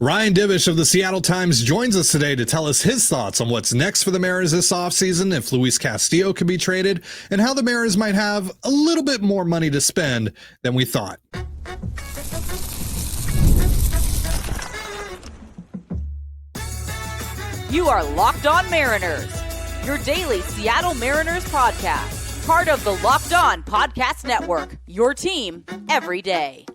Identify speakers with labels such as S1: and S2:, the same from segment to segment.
S1: Ryan Divish of the Seattle Times joins us today to tell us his thoughts on what's next for the Mariners this offseason, if Luis Castillo could be traded, and how the Mariners might have a little bit more money to spend than we thought.
S2: You are Locked On Mariners, your daily Seattle Mariners podcast, part of the Locked On Podcast Network, your team every day.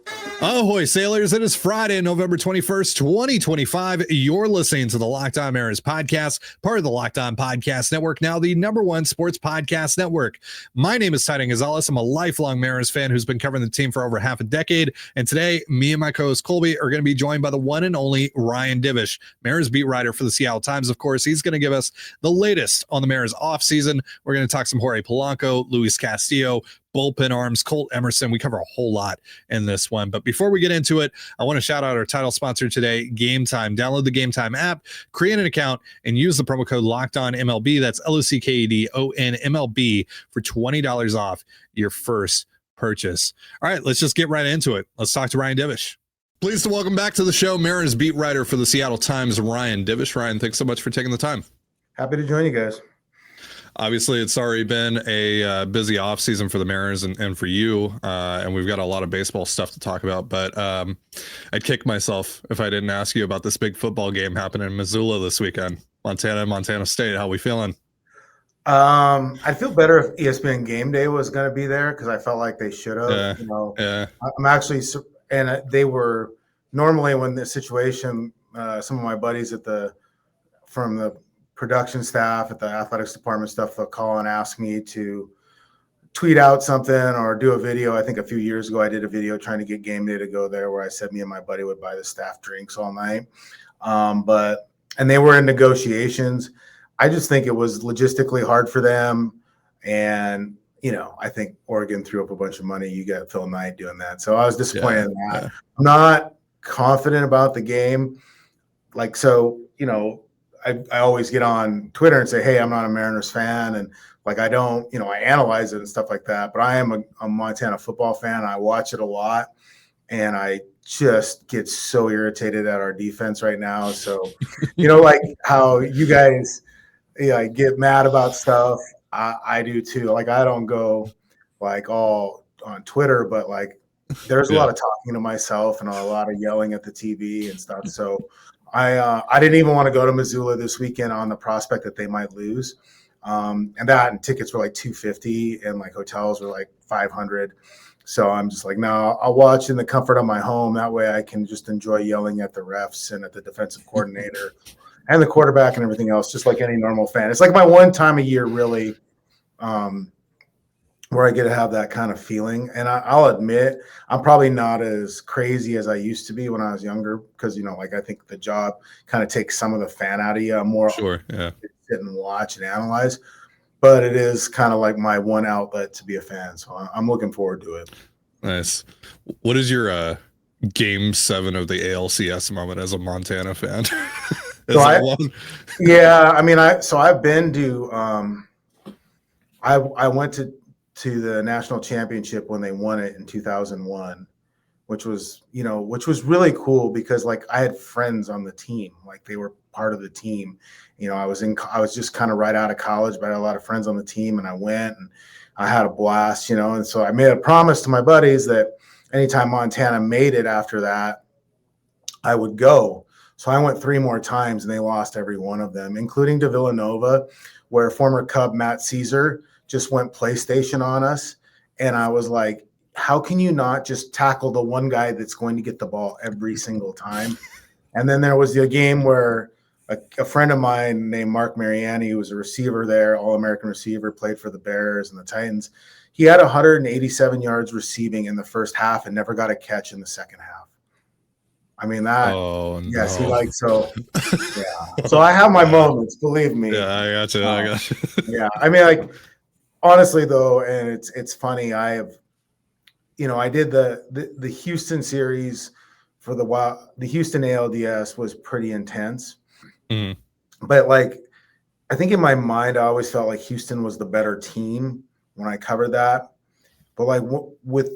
S1: Ahoy, sailors. It is Friday, November 21st, 2025. You're listening to the Locked On Mariners podcast, part of the Locked On Podcast Network, now the #1 sports podcast network. My name is Dane Gonzalez. I'm a lifelong Mariners fan who's been covering the team for over half a decade. And today, me and my co-host Colby are going to be joined by the one and only Ryan Divish, Mariners beat writer for the Seattle Times. Of course, he's going to give us the latest on the Mariners offseason. We're going to talk some Jorge Polanco, Luis Castillo, bullpen arms, Colt, Emerson. We cover a whole lot in this one. But before we get into it, I want to shout out our title sponsor today, Gametime. Download the Gametime app, create an account, and use the promo code LOCKEDONMLB. That's LOCKEDONMLB for $20 off your first purchase. All right, let's just get right into it. Let's talk to Ryan Divish. Pleased to welcome back to the show Mariners beat writer for the Seattle Times, Ryan Divish. Ryan, thanks so much for taking the time.
S3: Happy to join you guys.
S1: Obviously, it's already been a busy offseason for the Mariners and for you, and we've got a lot of baseball stuff to talk about. But I'd kick myself if I didn't ask you about this big football game happening in Missoula this weekend. Montana State. How we feeling?
S3: I'd feel better if ESPN Game Day was going to be there because I felt like they should have. I'm actually, and they were normally when the situation. Some of my buddies from the production staff at the athletics department stuff, they'll call and ask me to tweet out something or do a video. I think a few years ago I did a video trying to get Game Day to go there where I said me and my buddy would buy the staff drinks all night. And they were in negotiations. I just think it was logistically hard for them. And, I think Oregon threw up a bunch of money. You got Phil Knight doing that. So I was disappointed in that. Yeah. I'm not confident about the game. I always get on Twitter and say, hey, I'm not a Mariners fan. And I don't, I analyze it and stuff like that. But I am a Montana football fan. I watch it a lot. And I just get so irritated at our defense right now. So, like how you guys get mad about stuff. I do too. I don't go all on Twitter, but there's a lot of talking to myself and a lot of yelling at the TV and stuff. So I didn't even want to go to Missoula this weekend on the prospect that they might lose. And tickets were $250 and hotels were $500. So I'm just no, I'll watch in the comfort of my home. That way I can just enjoy yelling at the refs and at the defensive coordinator and the quarterback and everything else, just like any normal fan. It's my one time a year really where I get to have that kind of feeling. And I'll admit, I'm probably not as crazy as I used to be when I was younger because, I think the job kind of takes some of the fan out of you. I'm more
S1: sure, yeah.
S3: Sit and watch and analyze. But it is kind of my one outlet to be a fan. So I'm looking forward to it.
S1: Nice. What is your Game 7 of the ALCS moment as a Montana fan?
S3: I've been to I went to the national championship when they won it in 2001, which was really cool because I had friends on the team, they were part of the team. I was just kind of right out of college, but I had a lot of friends on the team and I went and I had a blast, and so I made a promise to my buddies that anytime Montana made it after that, I would go. So I went 3 more times and they lost every one of them, including to Villanova, where former Cub Matt Caesar just went PlayStation on us. And I was like, how can you not just tackle the one guy that's going to get the ball every single time? And then there was the game where a friend of mine named Mark Mariani, who was a receiver there, All-American receiver, played for the Bears and the Titans. He had 187 yards receiving in the first half and never got a catch in the second half. I mean, yes,
S1: no.
S3: yeah. So I have my moments, believe me.
S1: Yeah, I got you.
S3: Yeah. I mean, honestly though, and it's funny, I did the Houston series for the Houston ALDS was pretty intense.
S1: Mm-hmm.
S3: But I think in my mind, I always felt like Houston was the better team when I covered that. But with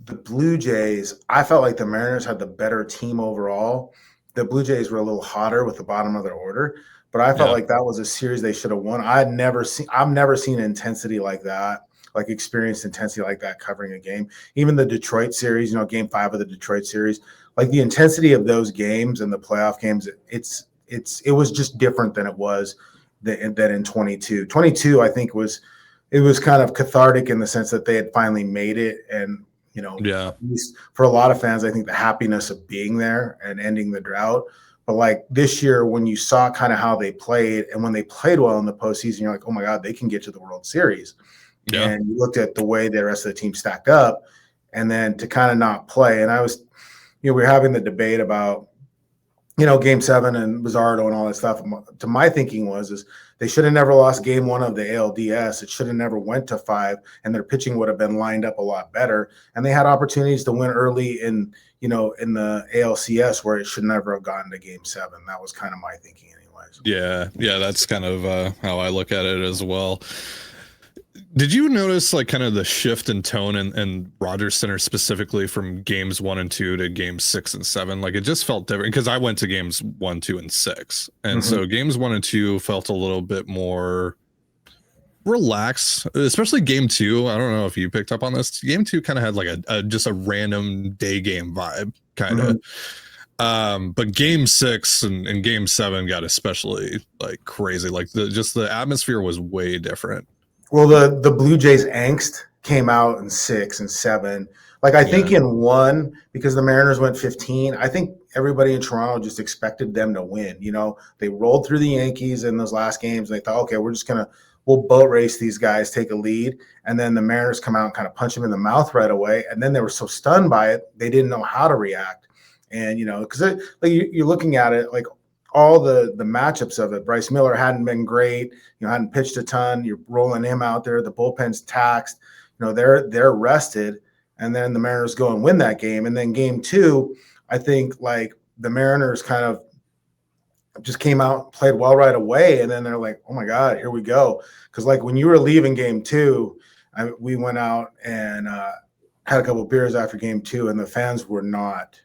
S3: the Blue Jays, I felt like the Mariners had the better team overall the Blue Jays were a little hotter with the bottom of their order, but I felt like that was a series they should have won. I've never seen intensity like that, like experienced intensity like that covering a game. Even the Detroit series, game 5 of the Detroit series, like the intensity of those games and the playoff games, it was just different than it was than in 22. 22, I think it was kind of cathartic in the sense that they had finally made it. And, at least for a lot of fans, I think the happiness of being there and ending the drought. But like this year, when you saw kind of how they played and when they played well in the postseason, you're like, oh my God, they can get to the World Series. Yeah. And you looked at the way the rest of the team stacked up and then to kind of not play. And I was, we were having the debate about, Game 7 and Bizzardo and all that stuff. To my thinking is they should have never lost Game 1 of the ALDS. It should have never went to 5, and their pitching would have been lined up a lot better. And they had opportunities to win early in the ALCS where it should never have gotten to Game 7. That was kind of my thinking, anyways.
S1: Yeah, that's kind of how I look at it as well. Did you notice like kind of the shift in tone and Rogers Center specifically from games 1 and 2 to games 6 and 7? Like it just felt different because I went to games 1, 2, and 6. And so games 1 and 2 felt a little bit more relaxed, especially game 2. I don't know if you picked up on this. Game 2 kind of had like just a random day game vibe kind of. But game 6 and game 7 got especially like crazy. Like the atmosphere was way different.
S3: Well, the Blue Jays angst came out in 6 and 7. Like I think in 1, because the Mariners went 15, I think everybody in Toronto just expected them to win. They rolled through the Yankees in those last games. And they thought, okay, we'll boat race these guys, take a lead. And then the Mariners come out and kind of punch them in the mouth right away. And then they were so stunned by it, they didn't know how to react. And, because like you're looking at it, like all the matchups of it. Bryce Miller hadn't been great, hadn't pitched a ton. You're rolling him out there. The bullpen's taxed. They're rested. And then the Mariners go and win that game. And then game 2, I think like the Mariners kind of just came out, played well right away. And then they're like, oh my God, here we go. Because like when you were leaving game 2, we went out and had a couple of beers after game 2, and the fans were not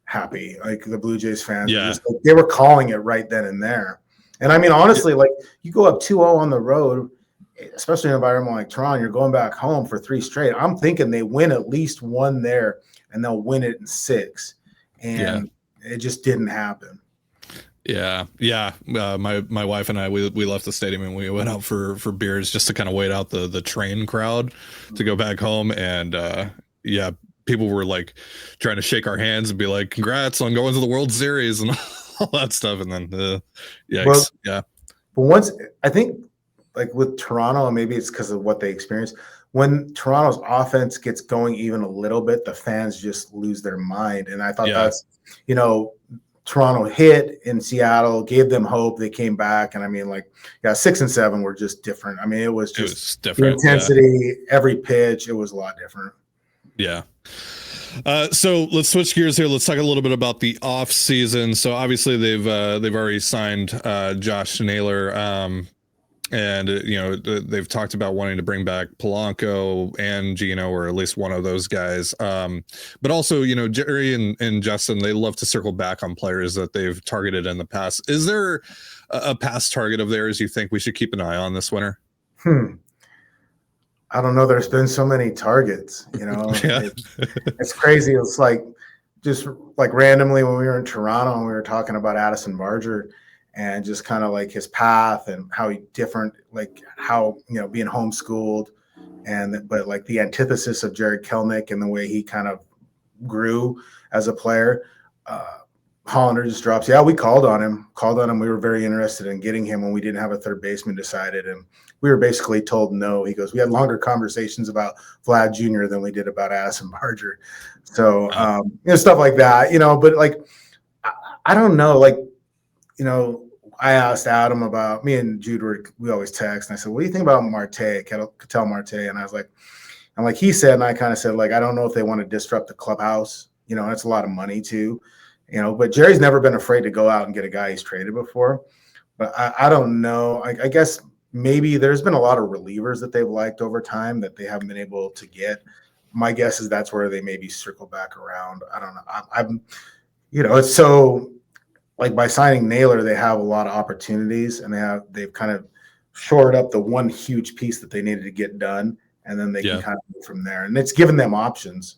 S3: happy. Like the Blue Jays fans, they were calling it right then and there. And I mean, honestly, like you go up 2-0 on the road, especially in an environment like Toronto, you're going back home for 3 straight. I'm thinking they win at least 1 there and they'll win it in 6. And it just didn't happen.
S1: Yeah. My wife and I, we left the stadium and we went out for beers just to kind of wait out the train crowd to go back home. And people were like trying to shake our hands and be like, congrats on going to the World Series and all that stuff. And then,
S3: But once, I think like with Toronto, and maybe it's because of what they experienced, when Toronto's offense gets going even a little bit, the fans just lose their mind. And I thought that's, Toronto hit in Seattle, gave them hope. They came back. And I mean, 6 and 7 were just different. I mean, it was different. The intensity, every pitch, it was a lot different.
S1: Yeah. So let's switch gears here. Let's talk a little bit about the off season. So obviously they've already signed Josh Naylor, and they've talked about wanting to bring back Polanco and Gino, or at least one of those guys. But also, Jerry and Justin, they love to circle back on players that they've targeted in the past. Is there a past target of theirs you think we should keep an eye on this winter?
S3: I don't know. There's been so many targets, it's crazy. It's like just like randomly when we were in Toronto and we were talking about Addison Barger and just kind of like his path and how he different, like how, being homeschooled but like the antithesis of Jared Kelenic and the way he kind of grew as a player. Hollander just drops. Yeah, we called on him. We were very interested in getting him when we didn't have a third baseman decided. And we were basically told no. He goes, we had longer conversations about Vlad Jr. than we did about Addison Barger. So, stuff like that, but like, I don't know. Like, I asked Adam about, me and Jude we always text. And I said, what do you think about Marte, Ketel Marte? And I was like, he said, and I kind of said, like, I don't know if they want to disrupt the clubhouse. That's a lot of money too. But Jerry's never been afraid to go out and get a guy he's traded before. But I don't know. I guess maybe there's been a lot of relievers that they've liked over time that they haven't been able to get. My guess is that's where they maybe circle back around. I don't know. It's so like by signing Naylor, they have a lot of opportunities, and they've kind of shored up the one huge piece that they needed to get done, and then they can kind of move from there. And it's given them options,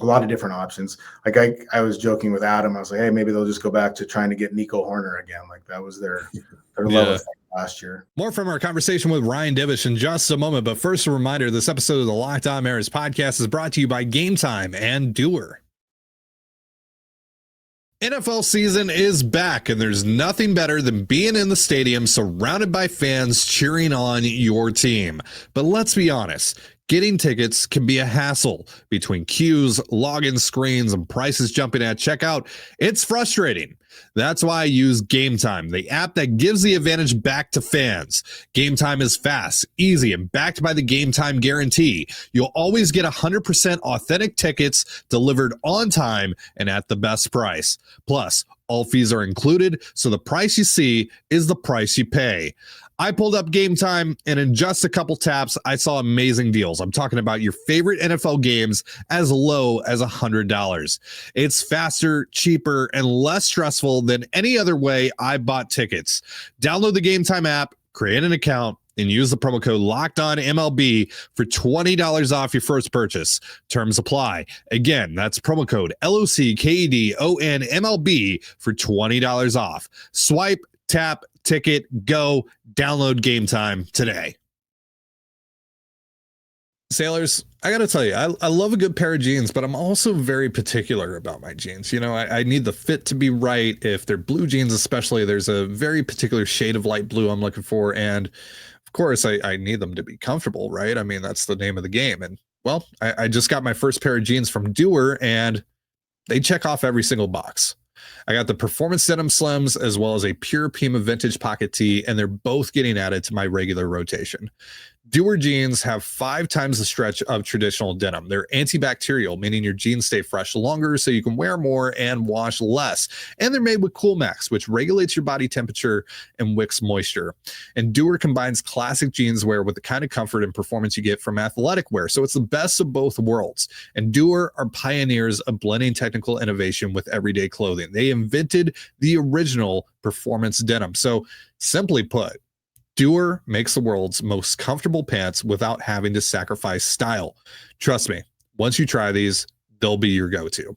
S3: a lot of different options. Like I was joking with Adam. I was like, hey, maybe they'll just go back to trying to get Nico Horner again. Like that was their level last year.
S1: More from our conversation with Ryan Divish in just a moment. But first, a reminder, this episode of the Locked On Mariners podcast is brought to you by Gametime and Doer. NFL season is back, and there's nothing better than being in the stadium surrounded by fans cheering on your team. But let's be honest, getting tickets can be a hassle. Between queues, login screens, and prices jumping at checkout, it's frustrating. That's why I use Gametime, the app that gives the advantage back to fans. Gametime is fast, easy, and backed by the Gametime guarantee. You'll always get 100% authentic tickets delivered on time and at the best price. Plus, all fees are included, so the price you see is the price you pay. I pulled up Gametime, and in just a couple taps, I saw amazing deals. I'm talking about your favorite NFL games as low as $100. It's faster, cheaper, and less stressful than any other way I bought tickets. Download the Gametime app, create an account, and use the promo code LOCKEDONMLB for $20 off your first purchase. Terms apply. Again, that's promo code LOCKEDONMLB for $20 off. Swipe, tap, ticket, go, download Gametime today. Sailors, I got to tell you, I love a good pair of jeans, but I'm also very particular about my jeans. I need the fit to be right. If they're blue jeans, especially, there's a very particular shade of light blue I'm looking for. And of course, I need them to be comfortable, right? I mean, that's the name of the game. And well, I just got my first pair of jeans from Doer, and they check off every single box. I got the Performance Denim Slims as well as a Pure Pima Vintage Pocket Tee, and they're both getting added to my regular rotation. Doer jeans have 5 times the stretch of traditional denim. They're antibacterial, meaning your jeans stay fresh longer so you can wear more and wash less. And they're made with CoolMax, which regulates your body temperature and wicks moisture. And Doer combines classic jeans wear with the kind of comfort and performance you get from athletic wear. So it's the best of both worlds. And Doer are pioneers of blending technical innovation with everyday clothing. They invented the original performance denim. So simply put, Doer makes the world's most comfortable pants without having to sacrifice style. Trust me, once you try these, they'll be your go-to.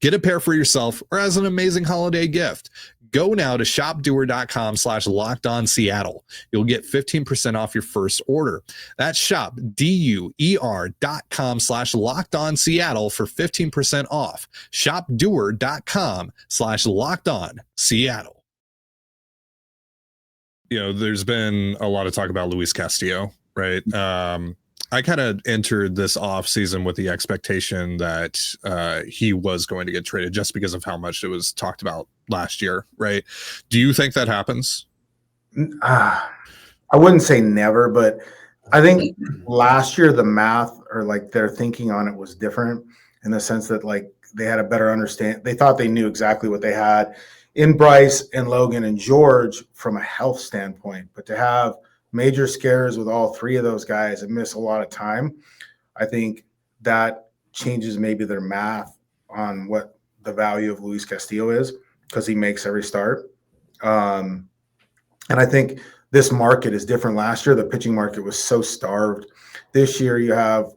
S1: Get a pair for yourself or as an amazing holiday gift. Go now to shopdoer.com/LockedOnSeattle. You'll get 15% off your first order. That's shop, DUER.com/LockedOnSeattle for 15% off. Shopdoer.com/LockedOnSeattle. There's been a lot of talk about Luis Castillo, right? I kind of entered this off season with the expectation that he was going to get traded just because of how much it was talked about last year, right? Do you think that happens?
S3: I wouldn't say never, but I think last year the math or like their thinking on it was different in the sense that like they had a better understanding. They thought they knew exactly what they had in Bryce and Logan and George from a health standpoint, but to have major scares with all 3 of those guys and miss a lot of time, I think that changes maybe their math on what the value of Luis Castillo is because he makes every start. And I think this market is different. Last year, the pitching market was so starved. This year, you have,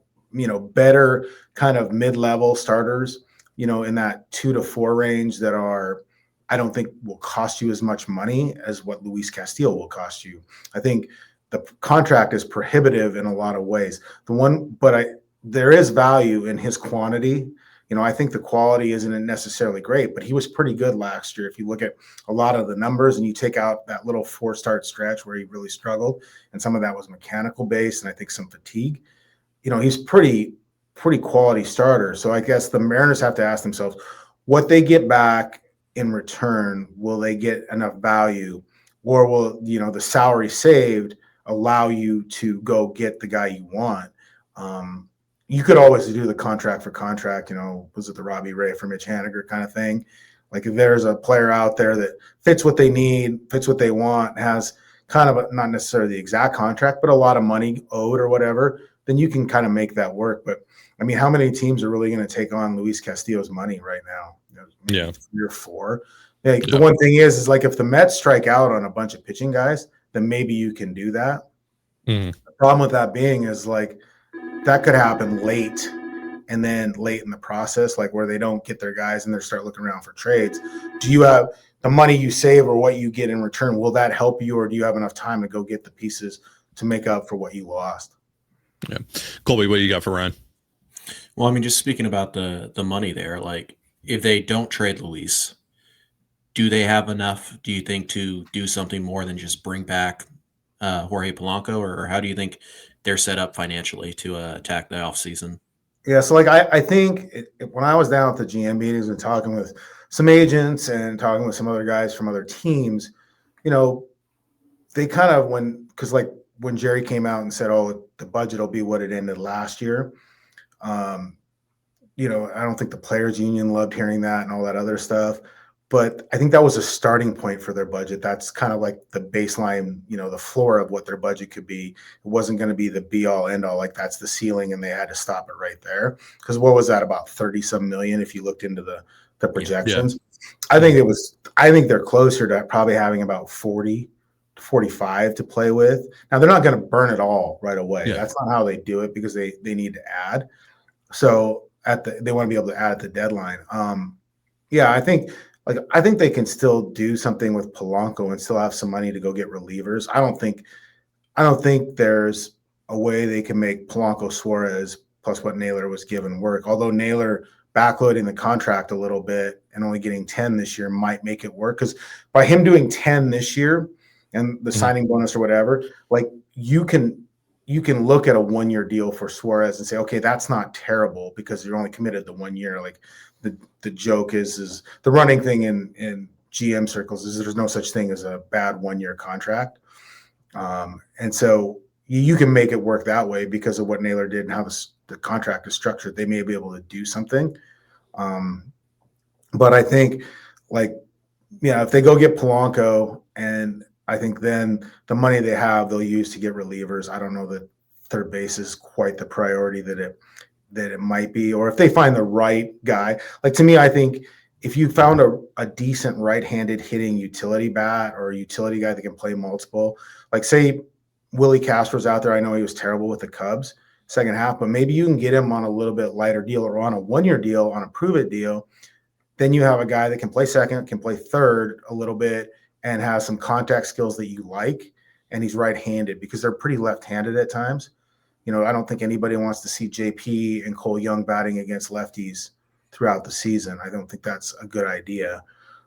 S3: better kind of mid-level starters, in that 2 to 4 range that are, I don't think will cost you as much money as what Luis Castillo will cost you. I think the contract is prohibitive in a lot of ways. There is value in his quantity. I think the quality isn't necessarily great, but he was pretty good last year. If you look at a lot of the numbers and you take out that little 4-start stretch where he really struggled, and some of that was mechanical based and I think some fatigue, he's pretty quality starter. So I guess the Mariners have to ask themselves what they get back in return. Will they get enough value, or will the salary saved allow you to go get the guy you want? You could always do the contract for contract, was it the Robbie Ray for Mitch Haniger kind of thing? Like if there's a player out there that fits what they need, fits what they want, has kind of not necessarily the exact contract, but a lot of money owed or whatever, then you can kind of make that work. But I mean, how many teams are really going to take on Luis Castillo's money right now?
S1: Yeah,
S3: 3 or 4. Yeah, the one thing is like if the Mets strike out on a bunch of pitching guys, then maybe you can do that. The problem with that being is like that could happen late, and then late in the process, like where they don't get their guys and they start looking around for trades. Do you have the money you save or what you get in return? Will that help you, or do you have enough time to go get the pieces to make up for what you lost?
S1: Yeah, Colby, what do you got for Ryan?
S4: Well, I mean, just speaking about the money there, like if they don't trade Luis, do they have enough, do you think, to do something more than just bring back Jorge Polanco, or how do you think they're set up financially to attack the offseason?
S3: Yeah, so like I think when I was down at the GM meetings and talking with some agents and talking with some other guys from other teams, you know, they kind of because like when Jerry came out and said, "Oh, the budget will be what it ended last year," you know, I don't think the players' union loved hearing that and all that other stuff. But I think that was a starting point for their budget. That's kind of like the baseline, you know, the floor of what their budget could be. It wasn't going to be the be all end all, like that's the ceiling, and they had to stop it right there. Because what was that, about 30-some million if you looked into the projections? Yeah. I think they're closer to probably having about 40 to 45 to play with. Now they're not going to burn it all right away. Yeah. That's not how they do it, because they need to add. So they want to be able to add at the deadline. Yeah, I think they can still do something with Polanco and still have some money to go get relievers. I don't think there's a way they can make Polanco, Suarez plus what Naylor was given work. Although Naylor backloading the contract a little bit and only getting 10 this year might make it work, because by him doing 10 this year and the signing bonus or whatever, like you can look at a 1-year deal for Suarez and say, okay, that's not terrible because you're only committed to 1 year. Like the joke is the running thing in GM circles is there's no such thing as a bad 1-year contract. And so you can make it work that way because of what Naylor did and how the contract is structured. They may be able to do something. But I think if they go get Polanco, and I think then the money they have, they'll use to get relievers. I don't know that third base is quite the priority that it might be, or if they find the right guy. Like, to me, I think if you found a decent right-handed hitting utility bat or a utility guy that can play multiple, like say Willie Castro's out there. I know he was terrible with the Cubs second half, but maybe you can get him on a little bit lighter deal or on a 1-year deal, on a prove-it deal. Then you have a guy that can play second, can play third a little bit, and has some contact skills that you like, and he's right-handed because they're pretty left-handed at times. You know, I don't think anybody wants to see JP and Cole Young batting against lefties throughout the season. I don't think that's a good idea.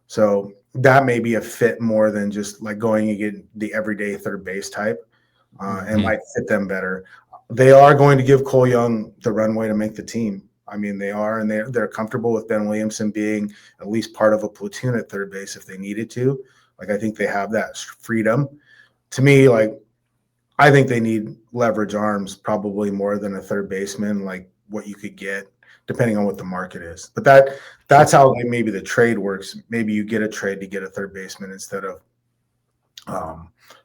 S3: So that may be a fit more than just like going and getting the everyday third base type, and might fit them better. They are going to give Cole Young the runway to make the team. I mean, they are, and they're comfortable with Ben Williamson being at least part of a platoon at third base if they needed to. Like, I think they have that freedom. To me, like, I think they need leverage arms probably more than a third baseman, like what you could get depending on what the market is. But that's how maybe the trade works. Maybe you get a trade to get a third baseman instead of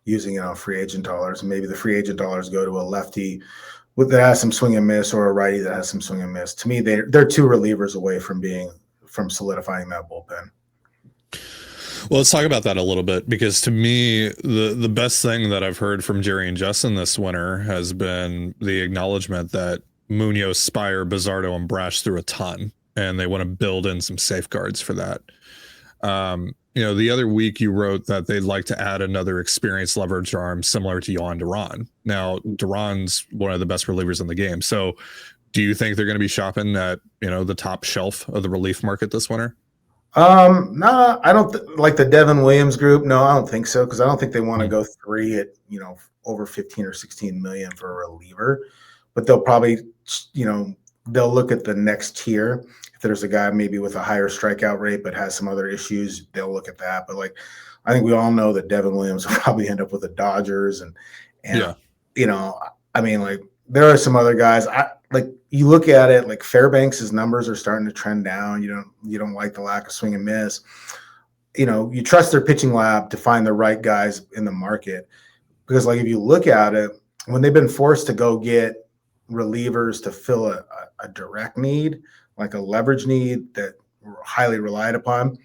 S3: using free agent dollars. And maybe the free agent dollars go to a lefty that has some swing and miss, or a righty that has some swing and miss. To me, they're two relievers away from solidifying that bullpen.
S1: Well, let's talk about that a little bit, because to me, the best thing that I've heard from Jerry and Justin this winter has been the acknowledgement that Munoz, Spire, Bizzardo, and Brash threw a ton, and they want to build in some safeguards for that. The other week you wrote that they'd like to add another experienced leverage arm similar to Yohan Duran. Now, Duran's one of the best relievers in the game. So do you think they're going to be shopping at, the top shelf of the relief market this winter?
S3: No, I don't like the Devin Williams group. No, I don't think so, because I don't think they want to go 3 at over 15 or 16 million for a reliever. But they'll probably they'll look at the next tier. If there's a guy maybe with a higher strikeout rate but has some other issues, they'll look at that. But I think we all know that Devin Williams will probably end up with the Dodgers, and there are some other guys. You look at it, like Fairbanks' numbers are starting to trend down. You don't like the lack of swing and miss. You trust their pitching lab to find the right guys in the market, because if you look at it, when they've been forced to go get relievers to fill a direct need, like a leverage need that were highly relied upon,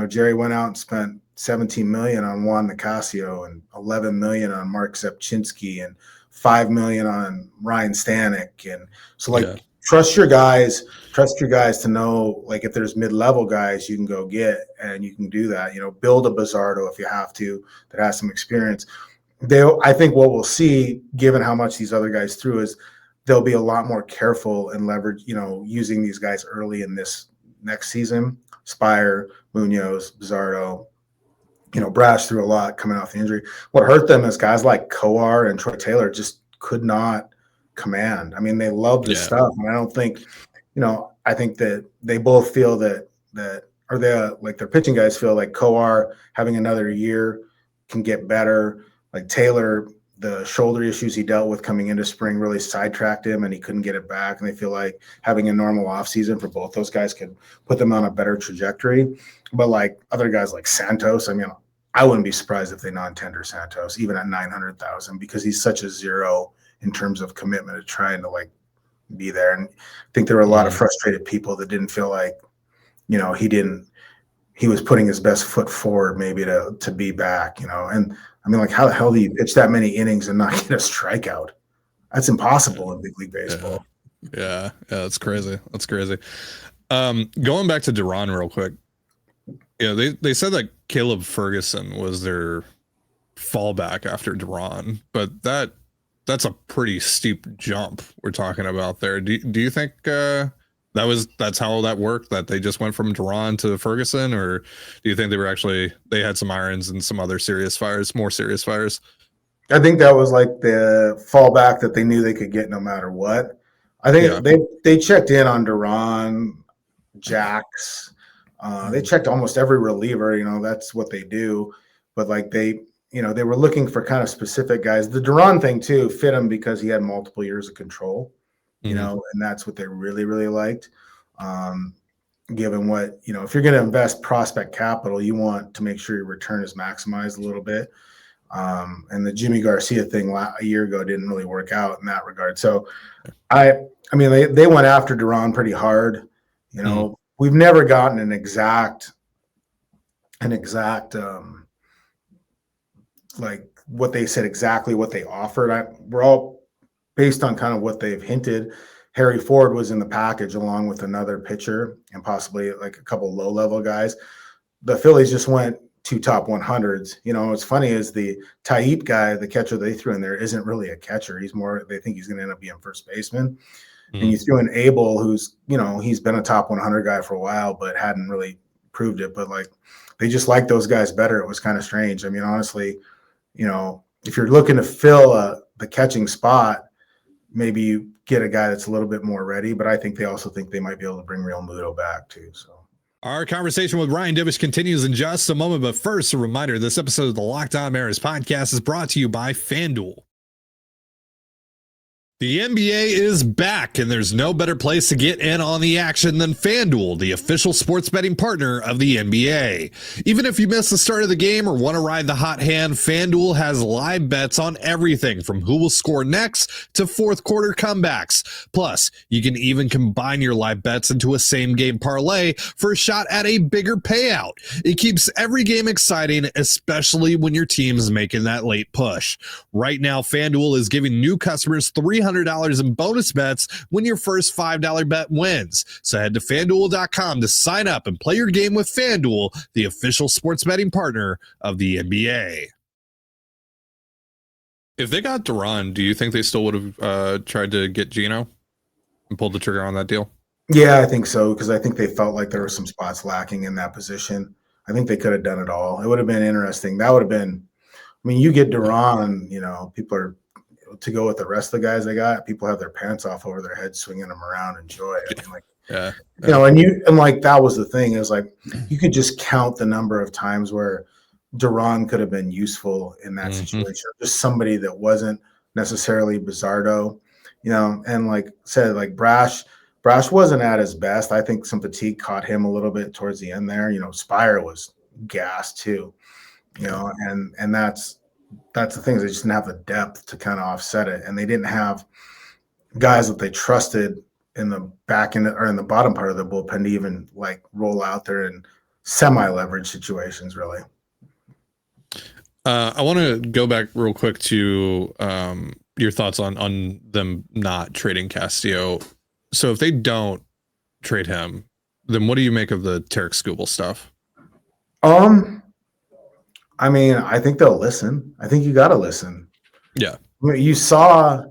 S3: Jerry went out and spent $17 million on Juan Nicasio and $11 million on Mark Zepchinski and $5 million on Ryan Stanek. And so trust your guys to know, like, if there's mid-level guys you can go get, and you can do that, build a Bizzardo if you have to, that has some experience. I think what we'll see, given how much these other guys threw, is they'll be a lot more careful and leverage, using these guys early in this next season. Spire, Munoz, Bizzardo, Brash threw a lot coming off the injury. What hurt them is guys like Coar and Troy Taylor just could not command. I mean, they love this stuff, and I don't think, I think that they both feel that or they like their pitching guys feel like Coar having another year can get better. Like Taylor, the shoulder issues he dealt with coming into spring really sidetracked him, and he couldn't get it back. And they feel like having a normal offseason for both those guys could put them on a better trajectory. But like other guys like Santos, I mean, I wouldn't be surprised if they non-tender Santos, even at 900,000, because he's such a zero in terms of commitment to trying to like be there. And I think there were a lot of frustrated people that didn't feel like, he was putting his best foot forward maybe to be back, and I mean, like, how the hell do you pitch that many innings and not get a strikeout? That's impossible in big league baseball.
S1: Yeah, that's crazy. Going back to Duran real quick. They said that Caleb Ferguson was their fallback after Duran, but that's a pretty steep jump we're talking about there. Do you think that's how that worked, that they just went from Duran to Ferguson, or do you think they had some irons and some other more serious fires?
S3: I think that was like the fallback that they knew they could get no matter what. I think they checked in on Duran, Jax. They checked almost every reliever, that's what they do. But like they were looking for kind of specific guys. The Duran thing too fit him because he had multiple years of control. And that's what they really, really liked. Given what, if you're going to invest prospect capital, you want to make sure your return is maximized a little bit. And the Jimmy Garcia thing a year ago didn't really work out in that regard. So I mean, they went after Duran pretty hard. We've never gotten an exact like what they said, exactly what they offered. We're all based on kind of what they've hinted. Harry Ford was in the package along with another pitcher and possibly like a couple low-level guys. The Phillies just went 2 top 100s. What's funny is the Taip guy, the catcher they threw in there, isn't really a catcher. They think he's going to end up being first baseman. And you threw in Abel, who's, he's been a top 100 guy for a while, but hadn't really proved it. But like, they just like those guys better. It was kind of strange. I mean, honestly, if you're looking to fill the catching spot, maybe you get a guy that's a little bit more ready, but I think they also think they might be able to bring Real Muto back too. So
S1: our conversation with Ryan Divish continues in just a moment, but first, a reminder, this episode of the Locked On Mariners podcast is brought to you by FanDuel. The NBA is back, and there's no better place to get in on the action than FanDuel, the official sports betting partner of the NBA. Even if you miss the start of the game or want to ride the hot hand, FanDuel has live bets on everything from who will score next to fourth quarter comebacks. Plus, you can even combine your live bets into a same-game parlay for a shot at a bigger payout. It keeps every game exciting, especially when your team is making that late push. Right now, FanDuel is giving new customers $300 in bonus bets when your first $5 bet wins. So head to FanDuel.com to sign up and play your game with FanDuel, the official sports betting partner of the NBA. If they got Duran, do you think they still would have tried to get Gino and pulled the trigger on that deal?
S3: Yeah, I think so, because I think they felt like there were some spots lacking in that position. I think they could have done it all. It would have been interesting. That would have been, I mean, you get Duran, people are, to go with the rest of the guys they got, people have their pants off over their heads, swinging them around, enjoy it. I mean, like, and like that was the thing, is like you could just count the number of times where Duran could have been useful in that situation. Just somebody that wasn't necessarily Bizzardo, and like said, like Brash wasn't at his best. I think some fatigue caught him a little bit towards the end there. Spire was gassed too, and that's the thing, is they just didn't have the depth to kind of offset it. And they didn't have guys that they trusted in the back end or in the bottom part of the bullpen to even like roll out there and semi-leverage situations, really.
S1: I want to go back real quick to your thoughts on them not trading Castillo. So if they don't trade him, then what do you make of the Tarek Skubal stuff?
S3: I mean, I think they'll listen. I think you got to listen.
S1: Yeah.
S3: I mean, you saw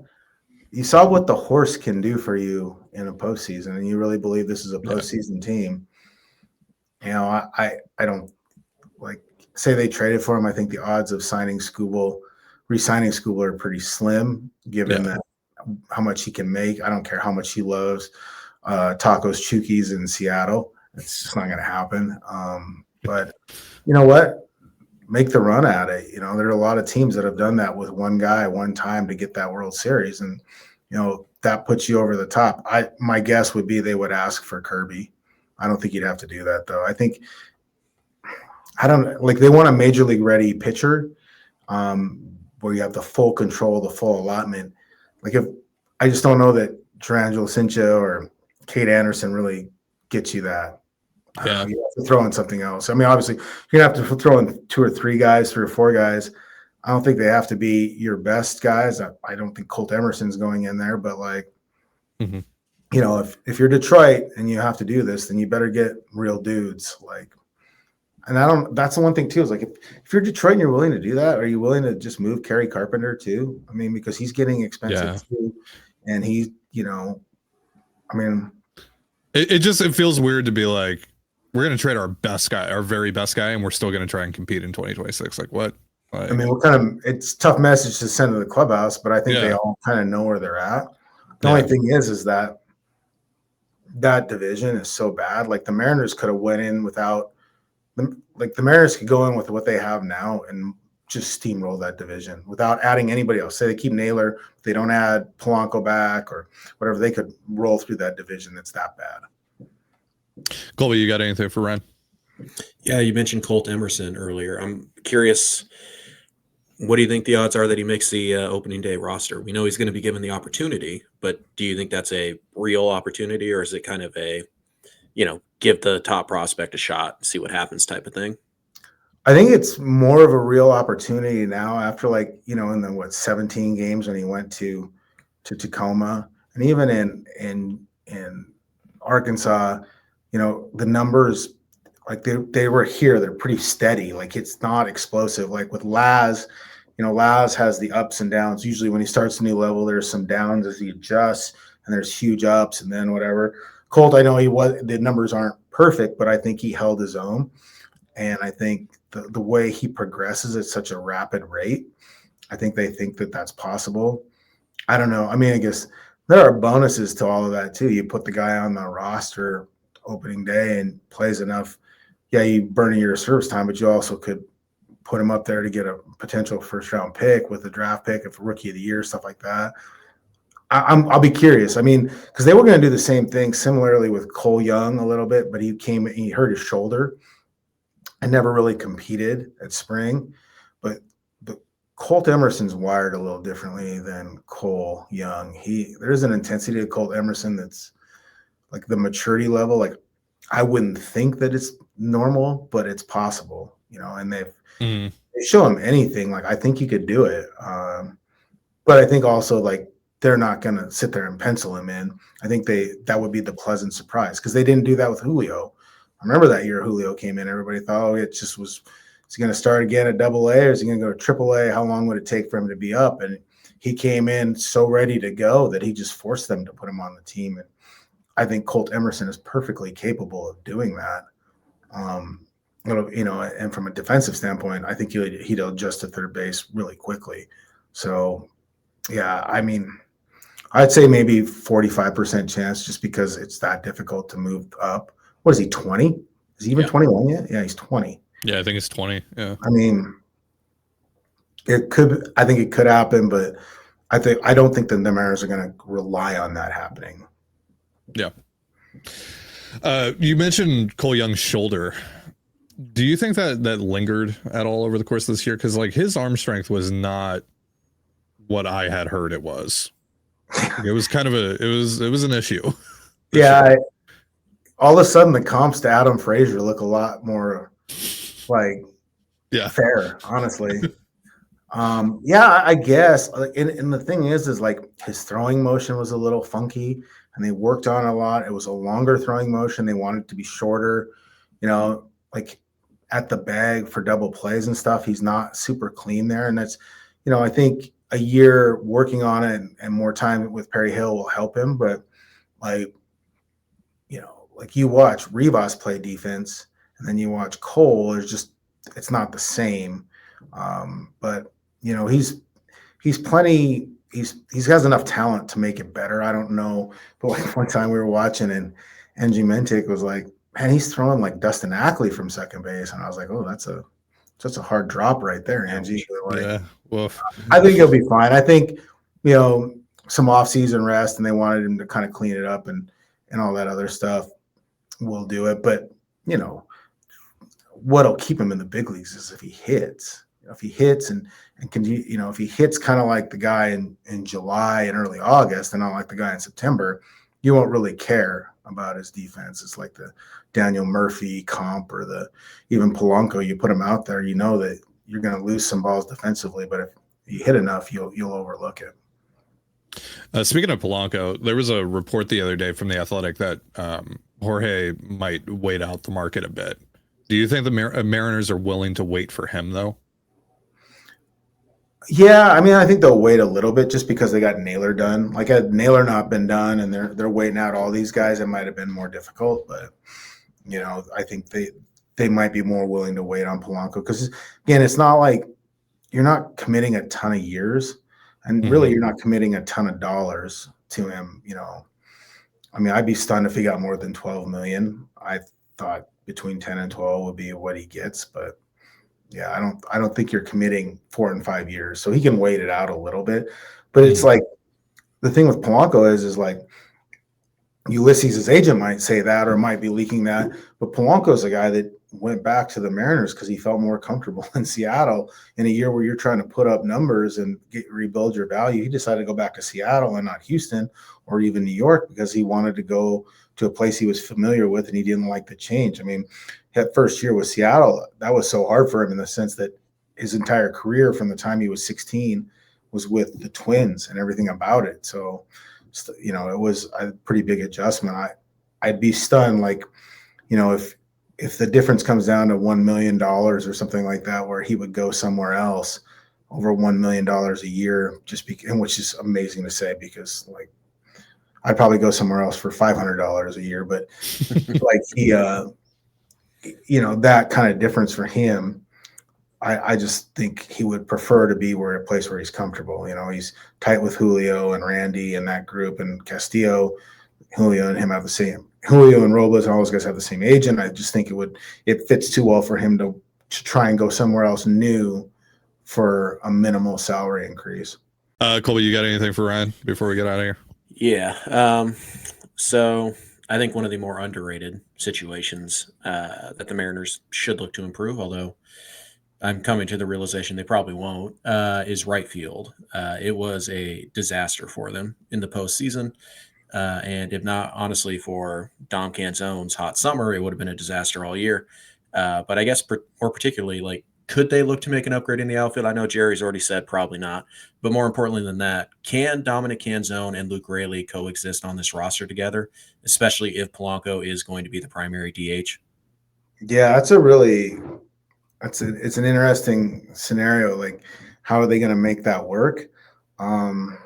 S3: what the horse can do for you in a postseason, and you really believe this is a postseason team. You know, I don't like say they traded for him. I think the odds of re-signing Skubal are pretty slim, given that how much he can make. I don't care how much he loves tacos, Chukis in Seattle. It's just not going to happen. But you know what? Make the run at it. You know, there are a lot of teams that have done that with one guy one time to get that World Series, and you know that puts you over the top. My guess would be they would ask for Kirby. I don't think you'd have to do that though. They want a major league ready pitcher, where you have the full control, the full allotment. I just don't know that Durangelo Cincha or Kate Anderson really gets you that.
S1: Yeah.
S3: You have to throw in something else. I mean, obviously, you're going to have to throw in 2 or 3 guys, 3 or 4 guys. I don't think they have to be your best guys. I don't think Colt Emerson's going in there, but you know, if you're Detroit and you have to do this, then you better get real dudes. That's the one thing too, is if you're Detroit and you're willing to do that, are you willing to just move Kerry Carpenter too? I mean, because he's getting expensive too. And he, you know, I mean,
S1: it feels weird to be like, we're going to trade our best guy, our very best guy, and we're still going to try and compete in 2026. Like what?
S3: I mean, it's a tough message to send to the clubhouse, but I think they all kind of know where they're at. The only thing is that division is so bad. Like the Mariners could have went in without the Mariners could go in with what they have now and just steamroll that division without adding anybody else. Say they keep Naylor, they don't add Polanco back or whatever, they could roll through that division. That's that bad.
S1: Colby, you got anything for Ryan?
S4: Yeah, you mentioned Colt Emerson earlier. I'm curious, what do you think the odds are that he makes the opening day roster? We know he's going to be given the opportunity, but do you think that's a real opportunity, or is it kind of a, you know, give the top prospect a shot, see what happens type of thing?
S3: I think it's more of a real opportunity now after in the 17 games when he went to Tacoma, and even in Arkansas, you know, the numbers they were here, they're pretty steady. It's not explosive. Like with Laz, you know, Laz has the ups and downs. Usually when he starts a new level, there's some downs as he adjusts, and there's huge ups and then whatever. Colt, I know the numbers aren't perfect, but I think he held his own. And I think the way he progresses at such a rapid rate, I think they think that that's possible. I don't know. I mean, I guess there are bonuses to all of that too. You put the guy on the roster opening day and plays enough. Yeah, you burn your service time, but you also could put him up there to get a potential first-round pick with a draft pick, if rookie of the year, stuff like that. I'll be curious. I mean, because they were going to do the same thing similarly with Cole Young a little bit, but he hurt his shoulder and never really competed at spring. But Colt Emerson's wired a little differently than Cole Young. There's an intensity to Colt Emerson that's like the maturity level. Like I wouldn't think that it's normal, but it's possible, you know, and they show him anything. Like I think he could do it. But I think also they're not going to sit there and pencil him in. I think that would be the pleasant surprise because they didn't do that with Julio. I remember that year Julio came in, everybody thought, is he going to start again at AA or is he going to go to AAA? How long would it take for him to be up? And he came in so ready to go that he just forced them to put him on the team. And I think Colt Emerson is perfectly capable of doing that. You know, and from a defensive standpoint, I think he'd adjust to third base really quickly. So, yeah, I mean, I'd say maybe 45% chance just because it's that difficult to move up. What is he, 20? Is he even 21 yet? Yeah, he's 20.
S1: Yeah, I think it's 20. Yeah.
S3: I mean, I think it could happen, but I don't think the Mariners are going to rely on that happening.
S1: Yeah. You mentioned Cole Young's shoulder. Do you think that lingered at all over the course of this year? Because his arm strength was not what I had heard it was. It was kind of it was an issue.
S3: Yeah, all of a sudden the comps to Adam Frazier look a lot more like fair, honestly. Yeah, I guess. And the thing is like his throwing motion was a little funky, and they worked on it a lot. It was a longer throwing motion. They wanted it to be shorter, like at the bag for double plays and stuff. He's not super clean there. And that's, I think a year working on it and more time with Perry Hill will help him. But like you watch Rivas play defense and then you watch Cole, it's not the same. But he's has enough talent to make it better. I don't know, but like one time we were watching and Angie Mentic was like, man, he's throwing like Dustin Ackley from second base, and I was like, oh, that's a hard drop right there, Angie. Like,
S1: Woof.
S3: I think he'll be fine. I think some off-season rest, and they wanted him to kind of clean it up and all that other stuff. Will do it, but what'll keep him in the big leagues is if he hits. If he hits and can if he hits kind of like the guy in July and early August and not like the guy in September, you won't really care about his defense. It's like the Daniel Murphy comp or even Polanco. You put him out there, that you're going to lose some balls defensively, but if you hit enough, you'll overlook it.
S1: Speaking of Polanco, there was a report the other day from The Athletic that Jorge might wait out the market a bit. Do you think the Mariners are willing to wait for him, though?
S3: Yeah, I mean, I think they'll wait a little bit just because they got Naylor done. Like, had Naylor not been done and they're waiting out all these guys, it might have been more difficult. But, I think they might be more willing to wait on Polanco because, again, it's not like you're not committing a ton of years, and really you're not committing a ton of dollars to him. I mean, I'd be stunned if he got more than $12 million. I thought between 10 and 12 would be what he gets, but. Yeah, I don't think you're committing 4 and 5 years, so he can wait it out a little bit. But it's like the thing with Polanco is like Ulysses, his agent, might say that or might be leaking that, but Polanco's a guy that went back to the Mariners because he felt more comfortable in Seattle in a year where you're trying to put up numbers and rebuild your value. He decided to go back to Seattle and not Houston or even New York because he wanted to go to a place he was familiar with and he didn't like the change. I mean, that first year with Seattle, that was so hard for him in the sense that his entire career from the time he was 16 was with the Twins and everything about it. So, it was a pretty big adjustment. I'd be stunned, like, if the difference comes down to $1 million or something like that, where he would go somewhere else over $1 million a year, which is amazing to say because, like, I'd probably go somewhere else for $500 a year, but like he, that kind of difference for him, I just think he would prefer to be a place where he's comfortable. He's tight with Julio and Randy and that group and Castillo. Julio and him have the same. Julio and Robles and all those guys have the same agent. I just think it fits too well for him to try and go somewhere else new for a minimal salary increase.
S1: Colby, you got anything for Ryan before we get out of here?
S4: Yeah. So I think one of the more underrated situations that the Mariners should look to improve, although I'm coming to the realization they probably won't, is right field. It was a disaster for them in the postseason. And if not, honestly, for Dom Canzone's hot summer, it would have been a disaster all year. But I guess more particularly, like, could they look to make an upgrade in the outfield? I know Jerry's already said probably not. But more importantly than that, can Dominic Canzone and Luke Raley coexist on this roster together, especially if Polanco is going to be the primary DH?
S3: Yeah, it's an interesting scenario. Like, how are they going to make that work? I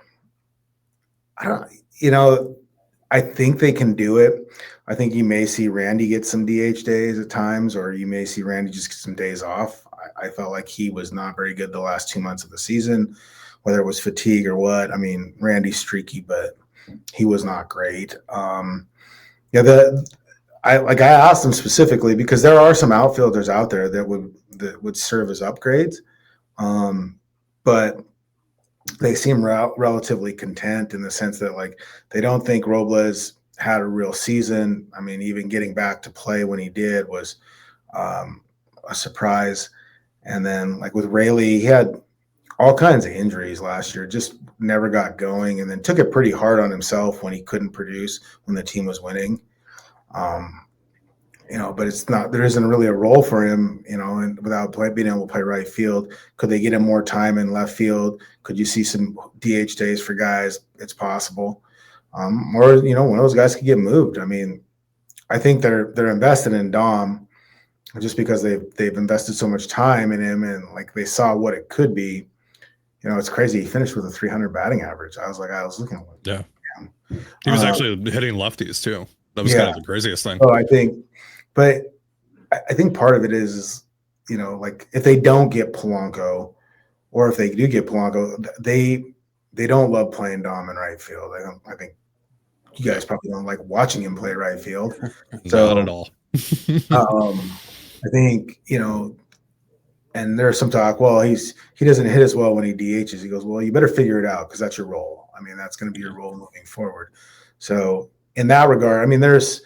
S3: think they can do it. I think you may see Randy get some DH days at times, or you may see Randy just get some days off. I felt like he was not very good the last 2 months of the season, whether it was fatigue or what. I mean, Randy's streaky, but he was not great. I asked him specifically because there are some outfielders out there that would serve as upgrades, but they seem relatively content in the sense that, like, they don't think Robles had a real season. I mean, even getting back to play when he did was a surprise. And then, like, with Raley, he had all kinds of injuries last year, just never got going, and then took it pretty hard on himself when he couldn't produce when the team was winning. But it's not, there isn't really a role for him, and without being able to play right field. Could they get him more time in left field? Could you see some DH days for guys? It's possible. Or, one of those guys could get moved. I mean, I think they're invested in Dom just because they've invested so much time in him, and like they saw what it could be. It's crazy. He finished with a 300 batting average. I was looking at it.
S1: Yeah. He was actually hitting lefties too. That was kind of the craziest thing.
S3: So I think part of it is, like if they don't get Polanco, or if they do get Polanco, they don't love playing Dom in right field. I think you guys probably don't like watching him play right field.
S1: Not at all.
S3: I think, and there's some talk, well, he doesn't hit as well when he DHs. He goes, well, you better figure it out because that's your role. I mean, that's going to be your role moving forward. So in that regard, I mean, there's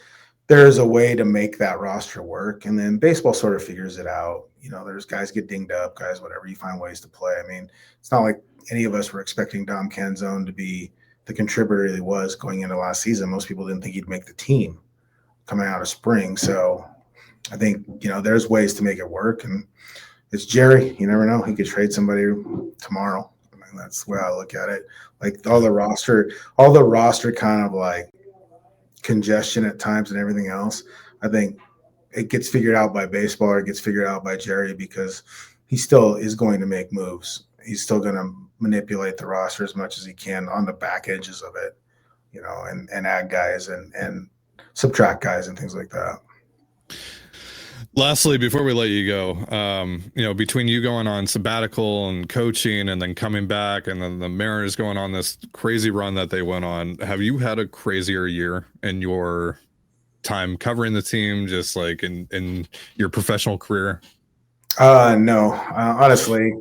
S3: a way to make that roster work, and then baseball sort of figures it out. There's guys get dinged up, guys, whatever, you find ways to play. I mean, it's not like any of us were expecting Dom Canzone to be the contributor he was going into last season. Most people didn't think he'd make the team coming out of spring. So I think, there's ways to make it work, and it's Jerry. You never know. He could trade somebody tomorrow. I mean, that's the way I look at it. Like all the roster kind of like congestion at times and everything else. I think it gets figured out by baseball, or it gets figured out by Jerry, because he still is going to make moves. He's still going to manipulate the roster as much as he can on the back edges of it, and add guys and subtract guys and things like that.
S1: Lastly, before we let you go, between you going on sabbatical and coaching and then coming back, and then the Mariners going on this crazy run that they went on, have you had a crazier year in your time covering the team, just like in your professional career?
S3: No, honestly.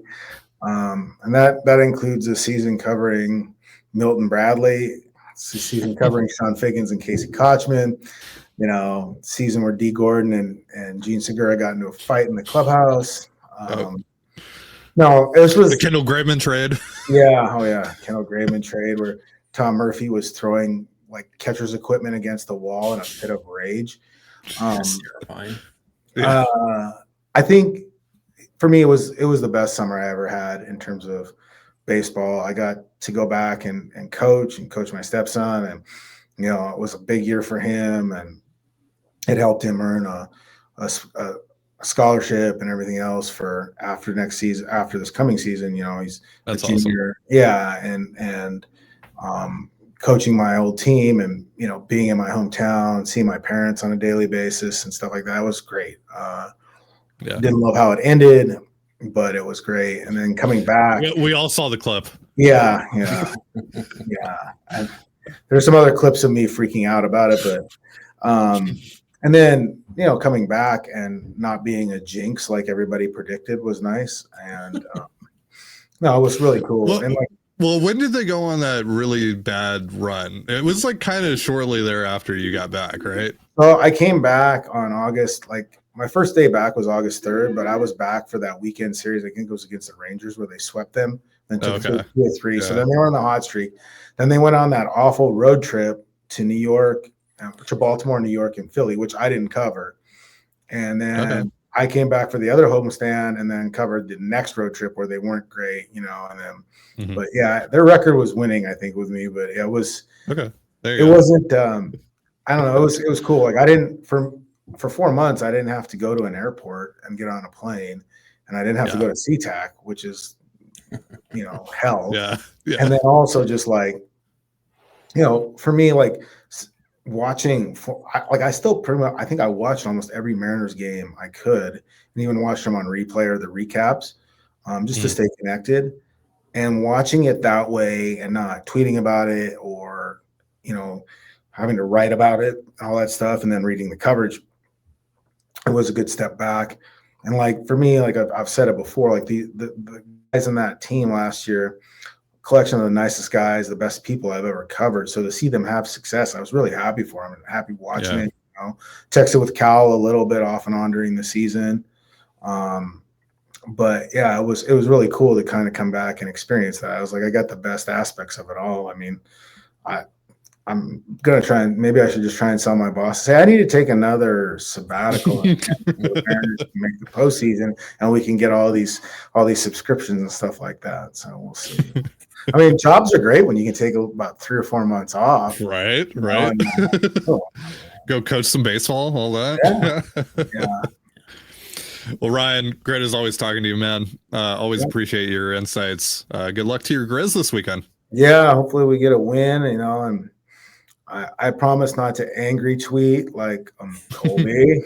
S3: And that includes a season covering Milton Bradley, a season covering Sean Figgins and Casey Kochman, season where D. Gordon and Gene Segura got into a fight in the clubhouse. No, this was
S1: the Kendall Graveman trade.
S3: Yeah. Oh yeah. Kendall Graveman trade where Tom Murphy was throwing like catcher's equipment against the wall in a fit of rage.
S4: Terrifying.
S3: I think for me, it was the best summer I ever had in terms of baseball. I got to go back and coach my stepson, and it was a big year for him, and it helped him earn a scholarship and everything else for after this coming season. He's
S1: that's
S3: a junior. Awesome. Yeah, and coaching my old team, and being in my hometown, seeing my parents on a daily basis and stuff like that was great. Didn't love how it ended, but it was great. And then coming back,
S1: we all saw the clip.
S3: Yeah. And there's some other clips of me freaking out about it, but and then coming back and not being a jinx like everybody predicted was nice. And no, it was really cool.
S1: Well, when did they go on that really bad run? It was like kind of shortly thereafter you got back, right?
S3: So I came back on August, like my first day back was August 3rd, but I was back for that weekend series. I think it was against the Rangers where they swept them and took 2-3. Yeah. So then they were on the hot streak. Then they went on that awful road trip to New York, to Baltimore, New York, and Philly, which I didn't cover. And then I came back for the other homestand and then covered the next road trip where they weren't great, and then, but yeah, their record was winning, I think, with me, but it was, it wasn't, I don't know. It was cool. Like I didn't, for 4 months, I didn't have to go to an airport and get on a plane, and I didn't have to go to SeaTac, which is, hell.
S1: Yeah.
S3: And then also just like, for me, like watching, I still pretty much, I think I watched almost every Mariners game I could, and even watched them on replay or the recaps, just to stay connected. And watching it that way and not tweeting about it or, having to write about it, all that stuff, and then reading the coverage, it was a good step back. And like for me, like I've said it before, like the guys in that team last year, collection of the nicest guys, the best people I've ever covered. So to see them have success, I was really happy for them and happy watching it. Texted with Cal a little bit off and on during the season. But yeah, it was really cool to kind of come back and experience that. I was like, I got the best aspects of it all. I mean, I'm gonna try and maybe I should just try and sell my boss. Say I need to take another sabbatical and the Mariners to make the postseason, and we can get all these subscriptions and stuff like that. So we'll see. I mean, jobs are great when you can take about 3 or 4 months off.
S1: Right. Go coach some baseball, all that.
S3: Yeah.
S1: Well, Ryan, great as always talking to you, man. Always appreciate your insights. Good luck to your Grizz this weekend.
S3: Yeah, hopefully we get a win, and I promise not to angry tweet like Colby.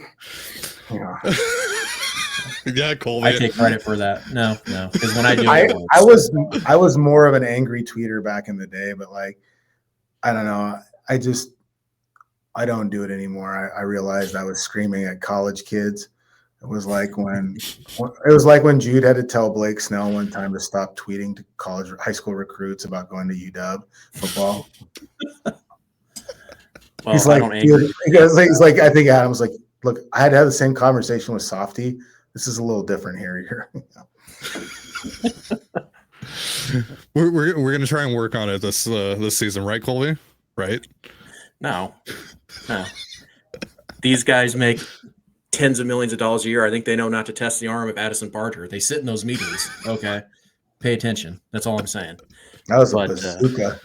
S1: Yeah, Colby.
S4: I take credit for that. No, because when I do,
S3: I was more of an angry tweeter back in the day, but like, I don't know. I don't do it anymore. I realized I was screaming at college kids. It was like when Jude had to tell Blake Snell one time to stop tweeting to high school recruits about going to UW football.
S4: Well,
S3: he's like, I think Adam's like, look, I had to have the same conversation with Softy. This is a little different here.
S1: We're gonna try and work on it this season, right, Colby? Right?
S4: No. These guys make tens of millions of dollars a year. I think they know not to test the arm of Addison Barger. They sit in those meetings. Okay, pay attention. That's all I'm saying.
S3: That was a bazooka.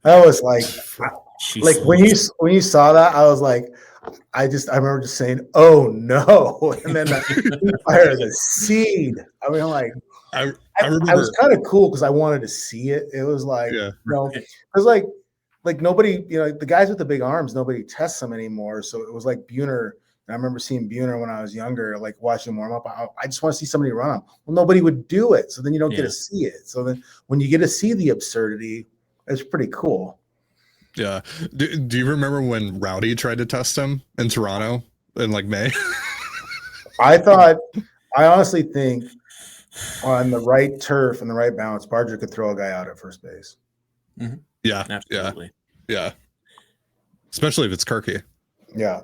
S3: That was like when you saw that, I was like, I remember just saying, "Oh no!" And then he fired the seed. I mean, like, I was kind of cool because I wanted to see it. It was like, it was like nobody, the guys with the big arms, nobody tests them anymore. So it was like Buhner. And I remember seeing Buhner when I was younger, like watching him warm up. I just want to see somebody run him. Well, nobody would do it. So then you don't get to see it. So then when you get to see the absurdity, it's pretty cool.
S1: Yeah. Do you remember when Rowdy tried to test him in Toronto in like May?
S3: I honestly think on the right turf and the right balance, Barger could throw a guy out at first base.
S4: Mm-hmm.
S1: Yeah.
S4: Absolutely.
S1: Yeah. Especially if it's Kirky.
S3: Yeah.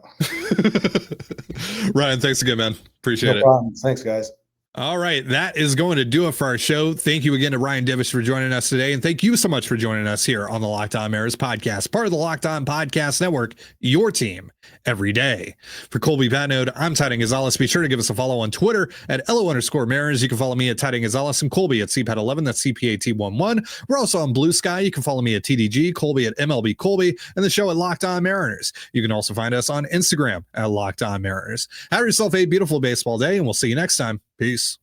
S1: Ryan, thanks again, man. Appreciate it.
S3: Problem. Thanks, guys.
S1: All right, that is going to do it for our show. Thank you again to Ryan Divish for joining us today, and thank you so much for joining us here on the Locked On Mariners podcast, part of the Locked On Podcast Network, your team every day. For Colby, Patnode, I'm Titan Gonzalez. Be sure to give us a follow on Twitter at @LO_Mariners. You can follow me at Titan Gonzalez and Colby at CPAT11. That's CPAT11. We're also on Blue Sky. You can follow me at TDG, Colby at MLB Colby, and the show at Locked On Mariners. You can also find us on Instagram at Locked On Mariners. Have yourself a beautiful baseball day, and we'll see you next time. Peace.